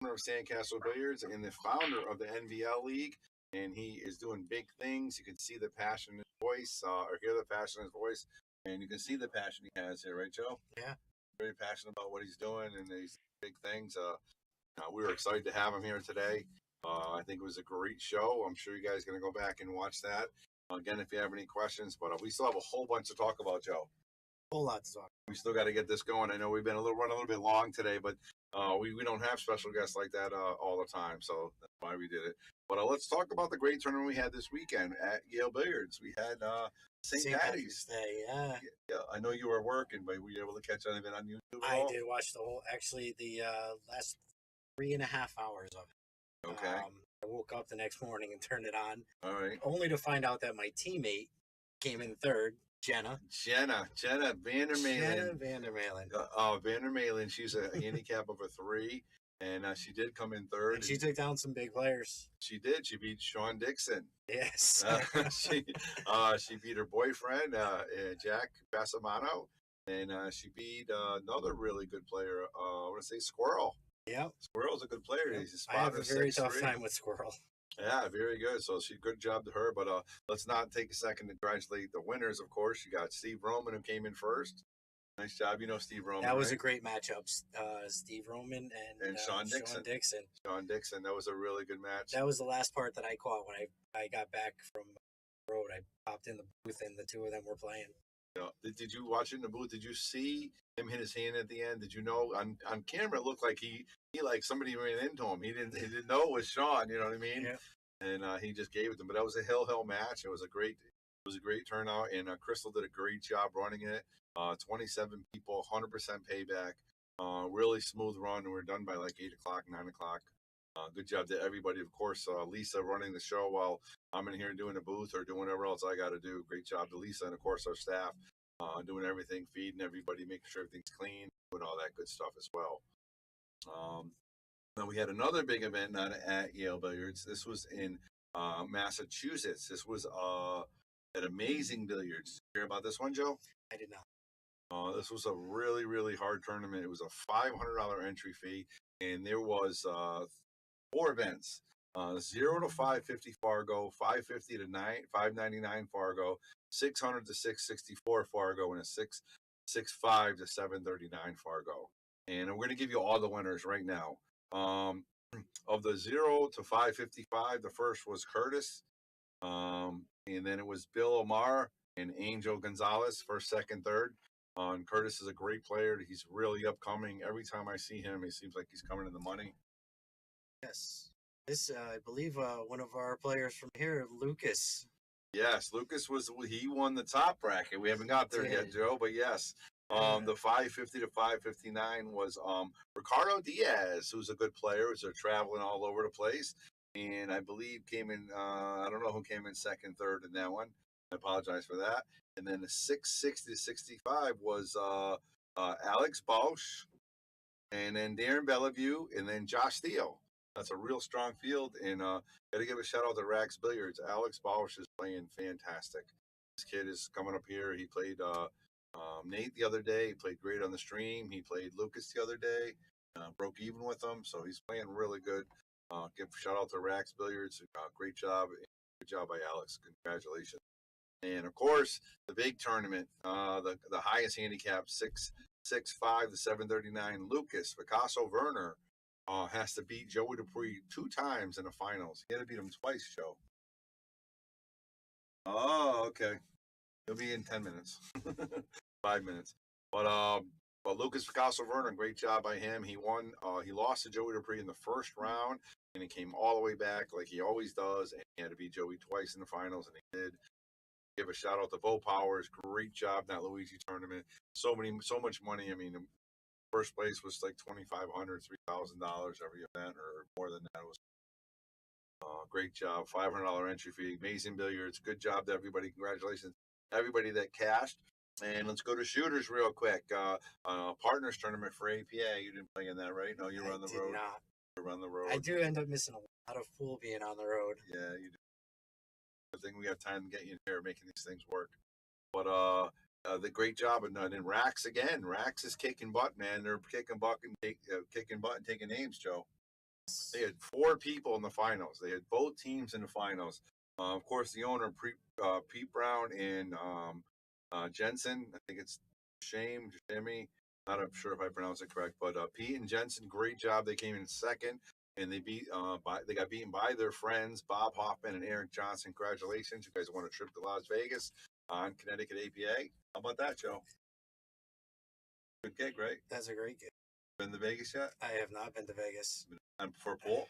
Of Sandcastle Billiards and the founder of the NVL League, and he is doing big things. You can see the passion in his voice, or hear the passion in his voice, and you can see the passion he has here, right, Joe? Yeah. Very passionate about what he's doing and these big things. We were excited to have him here today. I think it was a great show. I'm sure you guys are going to go back and watch that. Again, if you have any questions, but we still have a whole bunch to talk about, Joe. Whole lot to talk. We still got to get this going. I know we've been running a little bit long today, but we don't have special guests like that all the time, so that's why we did it. But let's talk about the great tournament we had this weekend at Yale Billiards. We had St. Patty's Day. Yeah. Yeah, I know you were working, but were you able to catch anything on YouTube? I did watch the last 3.5 hours of it. Okay. I woke up the next morning and turned it on. All right. Only to find out that my teammate came in third. Jenna Vandermalen. Vandermalen. She's a handicap of a 3, and she did come in third. And she took down some big players. She did. She beat Sean Dixon. Yes. She beat her boyfriend, Jack Bassamano, and she beat another really good player. I want to say Squirrel. Yep. Squirrel's a good player. Yep. He's a I have a very 6'3". tough time with Squirrel. Yeah, very good. So good job to her. But let's not take a second to congratulate the winners, of course. You got Steve Roman, who came in first. Nice job. You know Steve Roman, That was a right? great matchup. Steve Roman and Sean Dixon. Dixon. Sean Dixon. That was a really good match. That was the last part that I caught when I got back from the road. I popped in the booth and the two of them were playing. Yeah. Did you watch it in the booth? Did you see him hit his hand at the end? Did you know on camera it looked like he like somebody ran into him. He didn't know it was Sean. You know what I mean? Yeah. And he just gave it to him. But that was a hell match. It was a great turnout, and Crystal did a great job running it. 27 people, 100% payback. Really smooth run, and we're done by like 8 o'clock, 9 o'clock. Good job to everybody. Of course, Lisa running the show while I'm in here doing a booth or doing whatever else I got to do. Great job to Lisa, and of course our staff doing everything, feeding everybody, making sure everything's clean, doing all that good stuff as well. Now we had another big event not at Yale Billiards. This was in Massachusetts. This was at Amazing Billiards. Did you hear about this one, Joe? I did not. This was a really hard tournament. It was a $500 entry fee, and there was 4 events: 0 to 550 Fargo, 550 to 599 Fargo, 600 to 664 Fargo, and a 665 to 739 Fargo. And I'm going to give you all the winners right now. Of the 0 to 555, the first was Curtis, and then it was Bill Omar and Angel Gonzalez, first, second, third. And Curtis is a great player. He's really upcoming. Every time I see him, it seems like he's coming in the money. Yes. This, I believe, one of our players from here, Lucas. Yes, Lucas he won the top bracket. We haven't got there yet, Joe, but yes. The 550 to 559 was Ricardo Diaz, who's a good player. They're traveling all over the place, and I believe came in. I don't know who came in second, third in that one. I apologize for that. And then the 660 to 65 was Alex Bausch, and then Darren Bellevue, and then Josh Steele. That's a real strong field, and got to give a shout out to Rax Billiards. Alex Bausch is playing fantastic. This kid is coming up here. He played Nate the other day. He played great on the stream. He played Lucas the other day. Broke even with him, so he's playing really good. Give a shout out to Rax Billiards. Great job. Good job by Alex. Congratulations. And of course, the big tournament, the highest handicap, 665 to 739. Lucas Picasso Werner has to beat Joey Dupree 2 times in the finals. He had to beat him twice, Joe. Oh, okay. He'll be in 10 minutes, 5 minutes. But Lucas Picasso Werner, great job by him. He won. He lost to Joey Dupree in the first round, and he came all the way back like he always does. And he had to beat Joey twice in the finals, and he did. Give a shout out to Bo Powers. Great job in that Luigi tournament. So much money. I mean, first place was like $2,500, $3,000 every event, or more than that. It was great job. $500 entry fee. Amazing Billiards. Good job to everybody. Congratulations, everybody that cashed. And let's go to shooters real quick. Partners tournament for APA. You didn't play in that, right? No, you were on the road. Not. You were on the road. I do end up missing a lot of pool being on the road. Yeah, you do. I think we have time to get you in here making these things work. But the great job, and then Rax again. Rax is kicking butt, man. They're kicking butt and taking names, Joe. They had 4 people in the finals. They had both teams in the finals. Of course, the owner, Pete Brown and Jensen. I think it's Jimmy. Not sure if I pronounced it correct, but Pete and Jensen, great job. They came in second, and they got beaten by their friends Bob Hoffman and Eric Johnson. Congratulations, you guys won a trip to Las Vegas on Connecticut APA. How about that, Joe? Good gig, right? That's a great gig. Been to Vegas yet? I have not been to Vegas. For pool?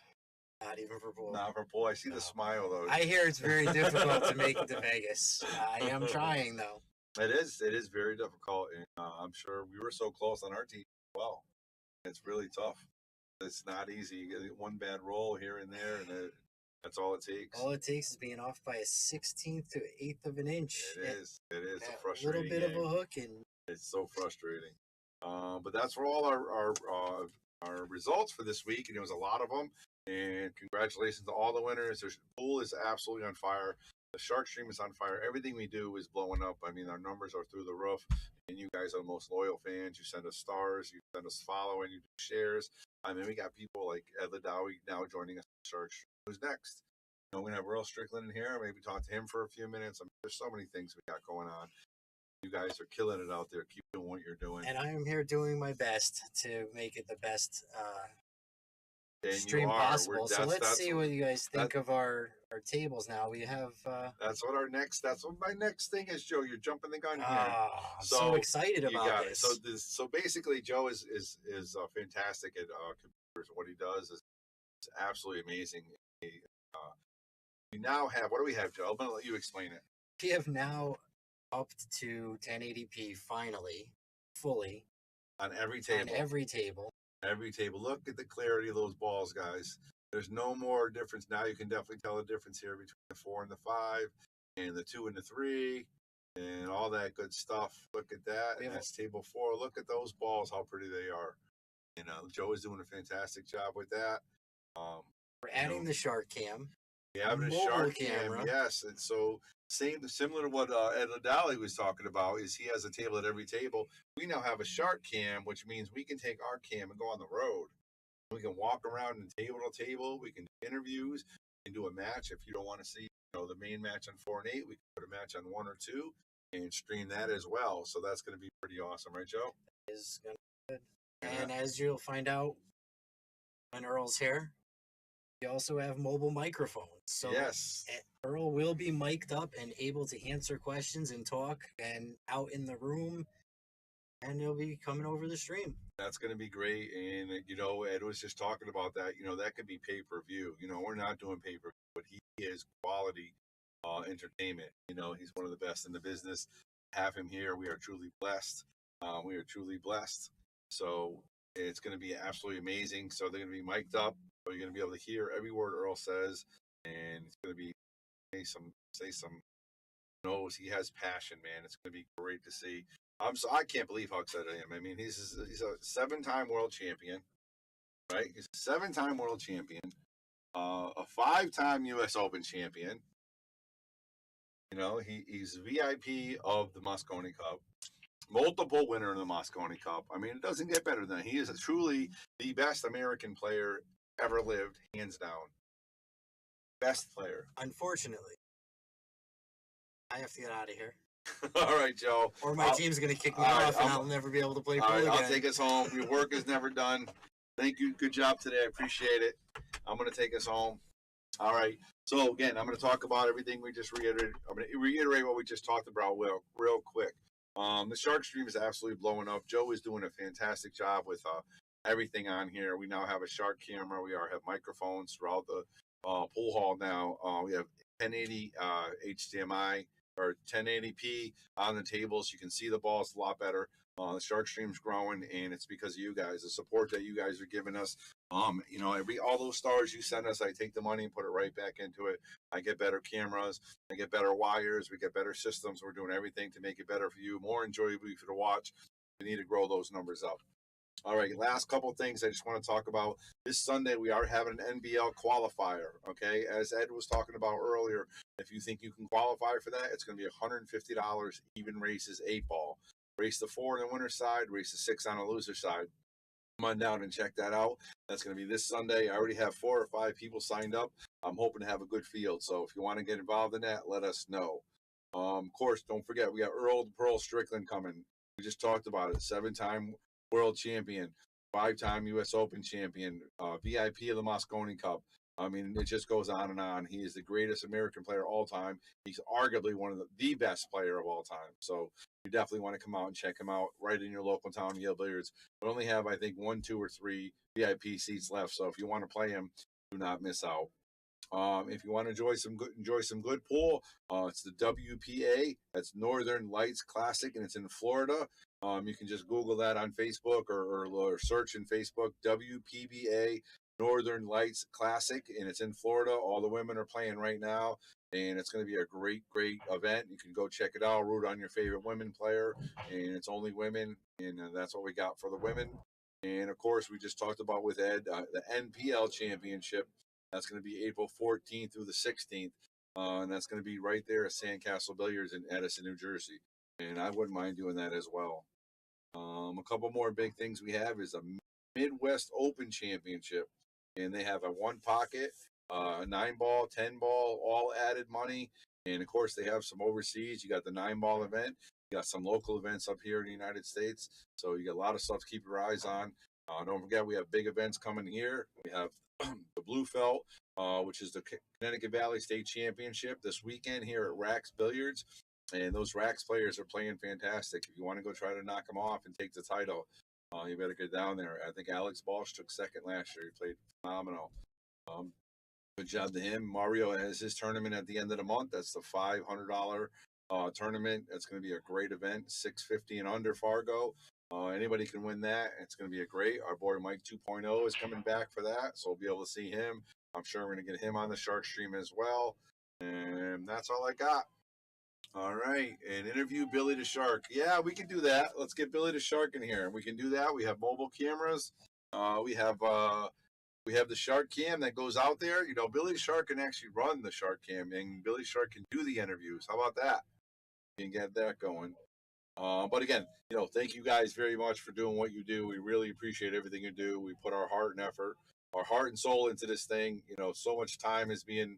Not even for pool. Not for pool. I see the smile though. I hear it's very difficult to make it to Vegas. I am trying though. It is very difficult, and I'm sure we were so close on our team as well. It's really tough. It's not easy. You get one bad roll here and there, and that's all it takes. All it takes is being off by a 16th to 1/8 of an inch. It is a A frustrating little bit game. of a hook, and it's so frustrating. But that's for all our results for this week, and it was a lot of them. And congratulations to all the winners. The pool is absolutely on fire. The Shark Stream is on fire. Everything we do is blowing up. I mean, our numbers are through the roof, and you guys are the most loyal fans. You send us stars, you send us following, you do shares. I mean, we got people like Ed Ladawi now joining us on Shark Stream. Who's next? We're going to have Earl Strickland in here. Maybe talk to him for a few minutes. I mean, there's so many things we got going on. You guys are killing it out there. Keep doing what you're doing. And I am here doing my best to make it the best And stream you are. possible. So let's see what you guys think of our tables now. We have that's what my next thing is, Joe. You're jumping the gun here. I'm so excited about this. So basically Joe is fantastic at computers. What he does is absolutely amazing. We now have, what do we have, Joe? I'm gonna let you explain it. We have now upped to 1080p finally, fully on every table. Every table. Look at the clarity of those balls, guys. There's no more difference. Now you can definitely tell the difference here between the 4 and the 5 and the 2 and the 3 and all that good stuff. Look at that. And that's table 4. Look at those balls, how pretty they are. And Joe is doing a fantastic job with that. We're adding the shark cam. We have a shark camera. Yes. And so similar to what Ed Ladali was talking about, is he has a table at every table. We now have a shark cam, which means we can take our cam and go on the road. We can walk around and table to table. We can do interviews. We can do a match. If you don't want to see the main match on 4 and 8, we can put a match on 1 or 2 and stream that as well. So that's going to be pretty awesome, right, Joe? It is going to be good. Yeah. And as you'll find out when Earl's here, we also have mobile microphones. So yes, Earl will be mic'd up and able to answer questions and talk and out in the room, and he'll be coming over the stream. That's going to be great. And, Ed was just talking about that. That could be pay-per-view. We're not doing pay-per-view, but he is quality entertainment. He's one of the best in the business. Have him here. We are truly blessed. So it's going to be absolutely amazing. So they're going to be mic'd up. So you're going to be able to hear every word Earl says. And it's going to be say some knows he has passion, man. It's going to be great to see. I can't believe how excited I am. I mean, he's a 7-time world champion, right? He's a 7-time world champion, a 5-time U.S. Open champion. He's VIP of the Mosconi Cup, multiple winner in the Mosconi Cup. I mean, it doesn't get better than that. He is truly the best American player ever lived, hands down. Best player. Unfortunately, I have to get out of here. All right, Joe. Or my team's going to kick me off, and I'll never be able to play pool again. I'll take us home. Your work is never done. Thank you. Good job today. I appreciate it. I'm going to take us home. All right. So, again, I'm going to talk about everything we just reiterated. I'm going to reiterate what we just talked about real quick. The Shark Stream is absolutely blowing up. Joe is doing a fantastic job with everything on here. We now have a Shark camera. We have microphones throughout the pool hall now. We have 1080 HDMI or 1080p on the tables. You can see the balls a lot better. The Shark Stream's growing, and it's because of you guys, the support that you guys are giving us. All those stars you send us, I take the money and put it right back into it. I get better cameras, I get better wires, we get better systems. We're doing everything to make it better for you, more enjoyable for you to watch. We need to grow those numbers up. All right, last couple of things I just want to talk about. This Sunday, we are having an NBL qualifier, okay? As Ed was talking about earlier, if you think you can qualify for that, it's going to be $150, even races, 8-ball. Race the 4 on the winner's side, race the 6 on the loser's side. Come on down and check that out. That's going to be this Sunday. I already have 4 or 5 people signed up. I'm hoping to have a good field. So if you want to get involved in that, let us know. Of course, don't forget, we got Earl Strickland coming. We just talked about it. 7-time world champion, 5-time U.S. Open champion, VIP of the Mosconi Cup. I mean, it just goes on and on. He is the greatest American player of all time. He's arguably one of the best player of all time. So you definitely want to come out and check him out right in your local town, Yale Billiards. We only have, I think, 1, 2, or 3 VIP seats left. So if you want to play him, do not miss out. If you want to enjoy some good pool, it's the WPA. That's Northern Lights Classic, and it's in Florida. You can just Google that on Facebook or search in Facebook, WPBA Northern Lights Classic, and it's in Florida. All the women are playing right now, and it's going to be a great event. You can go check it out, root on your favorite women player, and it's only women, and that's what we got for the women. And, of course, we just talked about with Ed, the NPL Championship. That's going to be April 14th through the 16th, and that's going to be right there at Sandcastle Billiards in Edison, New Jersey. And I wouldn't mind doing that as well. A couple more big things we have is a Midwest Open Championship, and they have a 1-pocket, 9-ball, 10-ball, all added money. And, of course, they have some overseas. You got the 9-ball event. You got some local events up here in the United States. So you got a lot of stuff to keep your eyes on. Don't forget, we have big events coming here. We have the Blue Felt, which is the Connecticut Valley State Championship this weekend here at Rax Billiards. And those Rax players are playing fantastic. If you want to go try to knock them off and take the title, you better get down there. I think Alex Balch took second last year. He played phenomenal. Good job to him. Mario has his tournament at the end of the month. That's the $500 tournament. That's going to be a great event. 650 and under Fargo. Anybody can win that. It's going to be a great. Our boy Mike 2.0 is coming back for that, so we'll be able to see him. I'm sure we're going to get him on the Shark Stream as well. And that's all I got. All right, and interview Billy the Shark. Yeah, we can do that. Let's get Billy the Shark in here. We can do that. We have mobile cameras. We have the Shark Cam that goes out there. You know, Billy the Shark can actually run the Shark Cam, and Billy the Shark can do the interviews. How about that? You can get that going. But again, you know, thank you guys very much for doing what you do. We really appreciate everything you do. We put our heart and effort, our heart and soul into this thing. You know, so much time is being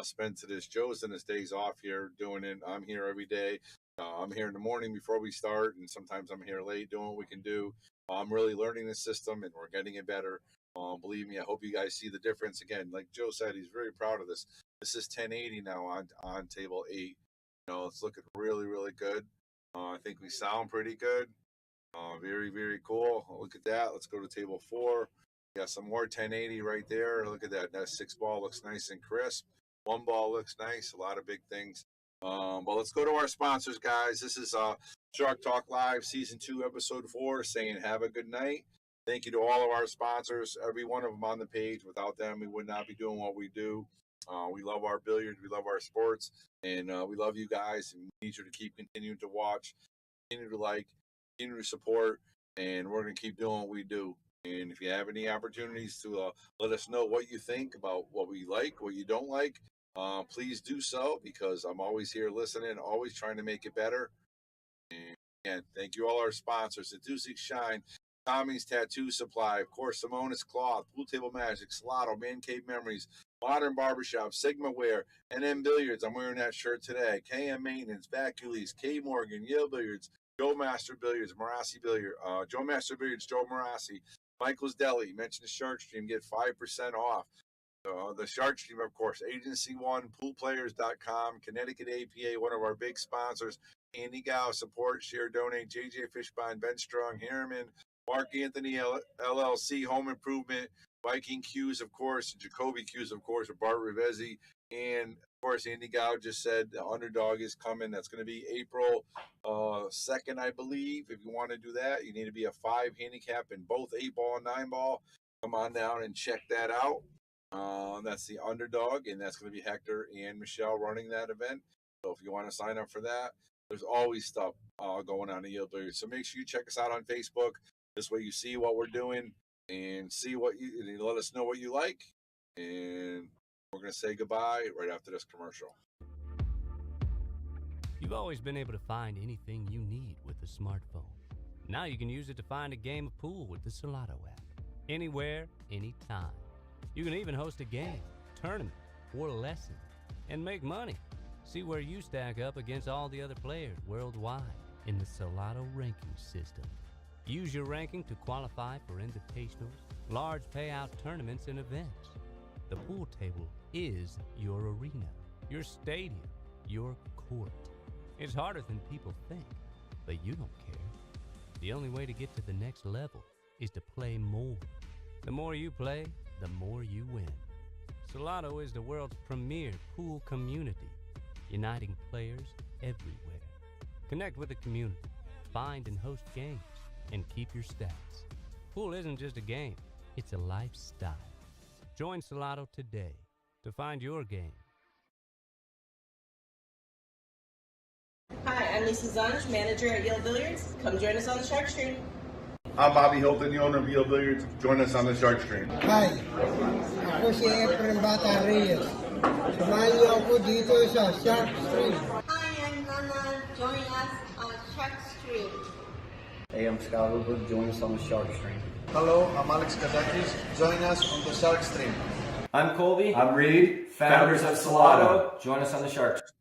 spent to this. Joe's in his days off here doing it. I'm here every day. I'm here in the morning before we start, and sometimes I'm here late doing what we can do. I'm really learning the system, and we're getting it better. Believe me, I hope you guys see the difference. Again, like Joe said, he's very proud of this. This is 1080 now on table 8. You know, it's looking really, really good. I think we sound pretty good. Very, very cool. Look at that. Let's go to table 4. Got some more 1080 right there. Look at that. That 6 ball looks nice and crisp. 1 ball looks nice. A lot of big things. But let's go to our sponsors, guys. This is Shark Talk Live, Season 2, Episode 4, saying have a good night. Thank you to all of our sponsors, every one of them on the page. Without them, we would not be doing what we do. We love our billiards. We love our sports. And we love you guys. And we need you to keep continuing to watch, continue to like, continue to support. And we're going to keep doing what we do. And if you have any opportunities to let us know what you think about what we like, what you don't like, please do so, because I'm always here listening, always trying to make it better. And again, thank you all our sponsors, Enthusiast Shine, Tommy's Tattoo Supply, of course, Simonis Cloth, Pool Table Magic, Salato, Man Cave Memories, Modern Barbershop, Sigma Wear, NM Billiards. I'm wearing that shirt today. KM Maintenance, Vacules, K Morgan, Yale Billiards, Joe Master Billiards, Marassi Billiard, Joe Master Billiards, Joe Marassi, Michael's Deli. Mention the Shark Stream, get 5% off. The Shark Stream, of course, Agency One, poolplayers.com, Connecticut APA, one of our big sponsors, Andy Gow, support, share, donate, JJ Fishbine, Ben Strong, Harriman, Mark Anthony LLC, Home Improvement, Viking Q's, of course, Jacoby Q's, of course, with Bart Rivezi, and of course, Andy Gow just said the Underdog is coming. That's going to be April 2nd, I believe. If you want to do that, you need to be a 5 handicap in both 8-ball and 9-ball. Come on down and check that out. That's the Underdog, and that's going to be Hector and Michelle running that event. So if you want to sign up for that, there's always stuff going on in Yale Billiards. So make sure you check us out on Facebook. This way you see what we're doing and see what and let us know what you like. And we're going to say goodbye right after this commercial. You've always been able to find anything you need with a smartphone. Now you can use it to find a game of pool with the Salato app. Anywhere, anytime. You can even host a game, tournament, or lesson, and make money. See where you stack up against all the other players worldwide in the Salato ranking system. Use your ranking to qualify for invitationals, large payout tournaments, and events. The pool table is your arena, your stadium, your court. It's harder than people think, but you don't care. The only way to get to the next level is to play more. The more you play, the more you win. Salato is the world's premier pool community, uniting players everywhere. Connect with the community, find and host games, and keep your stats. Pool isn't just a game, it's a lifestyle. Join Salato today to find your game. Hi, I'm Lisa Zanj, manager at Yale Billiards. Come join us on the Shark Stream. I'm Bobby Hilton, the owner of Yale Billiards. Join us on the Shark Stream. Hi, ako si Efren Bata Reyes. Sumali ako dito sa Shark Stream. Hi, I'm Nana. Join us on Shark Stream. Hey, I'm Scott Woodward. Join us on the Shark Stream. Hello, I'm Alex Kadakis. Join us on the Shark Stream. I'm Colby. I'm Reed, founders of Salato. Join us on the Shark Stream.